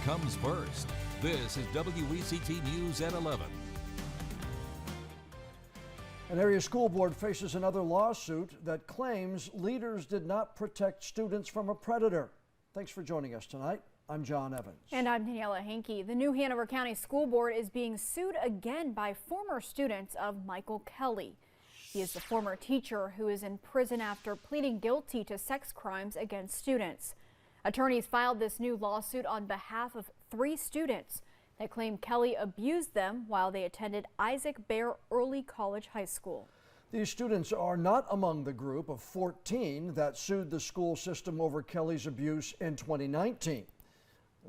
comes first. This is WECT News at 11. An area school board faces another lawsuit that claims leaders did not protect students from a predator. Thanks for joining us tonight. I'm John Evans. And I'm Daniela Hankey. The new Hanover County School Board is being sued again by former students of Michael Kelly. He is the former teacher who is in prison after pleading guilty to sex crimes against students. Attorneys filed this new lawsuit on behalf of 3 students. They claim Kelly abused them while they attended Isaac Bear Early College High School. These students are not among the group of 14 that sued the school system over Kelly's abuse in 2019.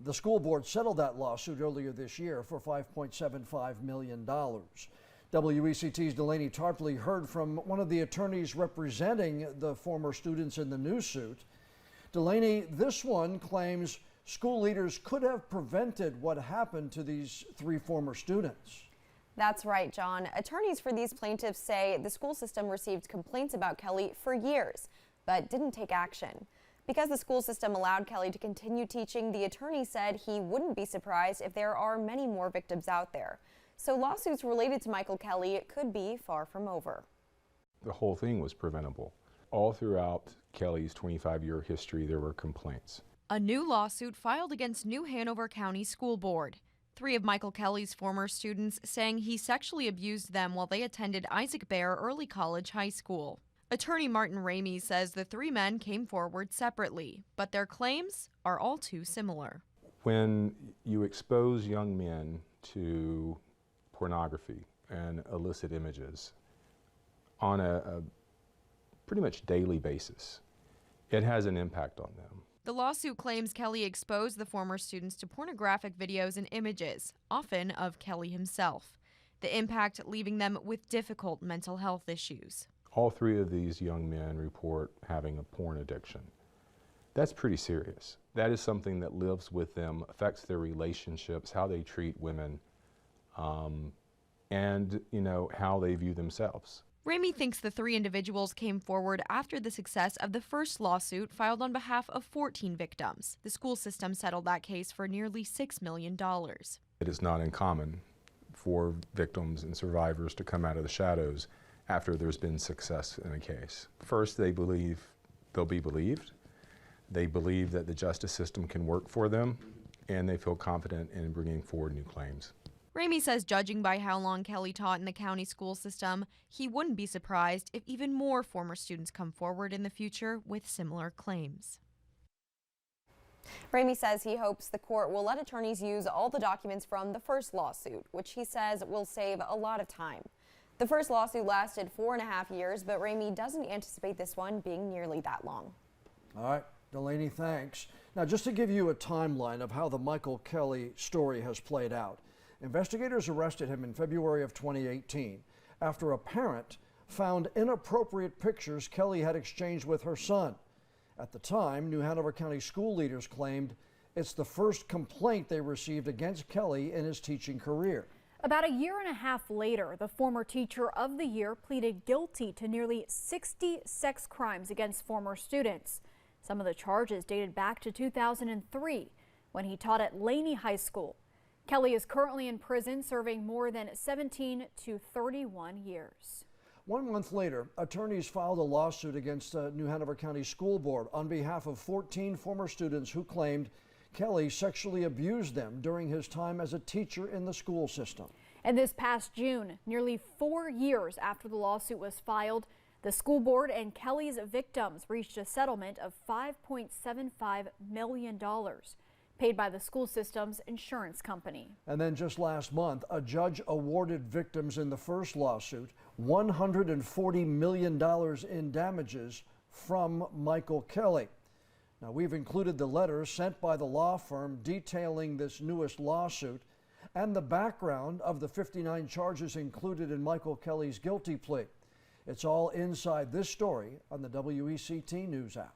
The school board settled that lawsuit earlier this year for $5.75 million. WECT's Delaney Tarpley heard from one of the attorneys representing the former students in the new suit. Delaney, this one claims school leaders could have prevented what happened to these 3 former students. That's right, John. Attorneys for these plaintiffs say the school system received complaints about Kelly for years, but didn't take action. Because the school system allowed Kelly to continue teaching, the attorney said he wouldn't be surprised if there are many more victims out there. So lawsuits related to Michael Kelly could be far from over. The whole thing was preventable. All throughout Kelly's 25-year history, there were complaints. A new lawsuit filed against New Hanover County School Board. 3 of Michael Kelly's former students saying he sexually abused them while they attended Isaac Bear Early College High School. Attorney Martin Ramey says the 3 men came forward separately, but their claims are all too similar. When you expose young men to pornography and illicit images on a pretty much daily basis, it has an impact on them. The lawsuit claims Kelly exposed the former students to pornographic videos and images, often of Kelly himself. The impact leaving them with difficult mental health issues. All 3 of these young men report having a porn addiction. That's pretty serious. That is something that lives with them, affects their relationships, how they treat women, and how they view themselves. Ramey thinks the 3 individuals came forward after the success of the first lawsuit filed on behalf of 14 victims. The school system settled that case for nearly $6 million. It is not uncommon for victims and survivors to come out of the shadows after there's been success in a case. First, they believe they'll be believed. They believe that the justice system can work for them, and they feel confident in bringing forward new claims. Ramey says judging by how long Kelly taught in the county school system, he wouldn't be surprised if even more former students come forward in the future with similar claims. Ramey says he hopes the court will let attorneys use all the documents from the first lawsuit, which he says will save a lot of time. The first lawsuit lasted 4.5 years, but Ramey doesn't anticipate this one being nearly that long. All right, Delaney, thanks. Now, just to give you a timeline of how the Michael Kelly story has played out. Investigators arrested him in February of 2018 after a parent found inappropriate pictures Kelly had exchanged with her son. At the time, New Hanover County school leaders claimed it's the first complaint they received against Kelly in his teaching career. About a year and a half later, the former teacher of the year pleaded guilty to nearly 60 sex crimes against former students. Some of the charges dated back to 2003 when he taught at Laney High School. Kelly is currently in prison serving more than 17 to 31 years. 1 month later, attorneys filed a lawsuit against the New Hanover County School Board on behalf of 14 former students who claimed Kelly sexually abused them during his time as a teacher in the school system. And this past June, nearly 4 years after the lawsuit was filed, the school board and Kelly's victims reached a settlement of $5.75 million. Paid by the school system's insurance company. And then just last month, a judge awarded victims in the first lawsuit $140 million in damages from Michael Kelly. Now, we've included the letters sent by the law firm detailing this newest lawsuit and the background of the 59 charges included in Michael Kelly's guilty plea. It's all inside this story on the WECT News app.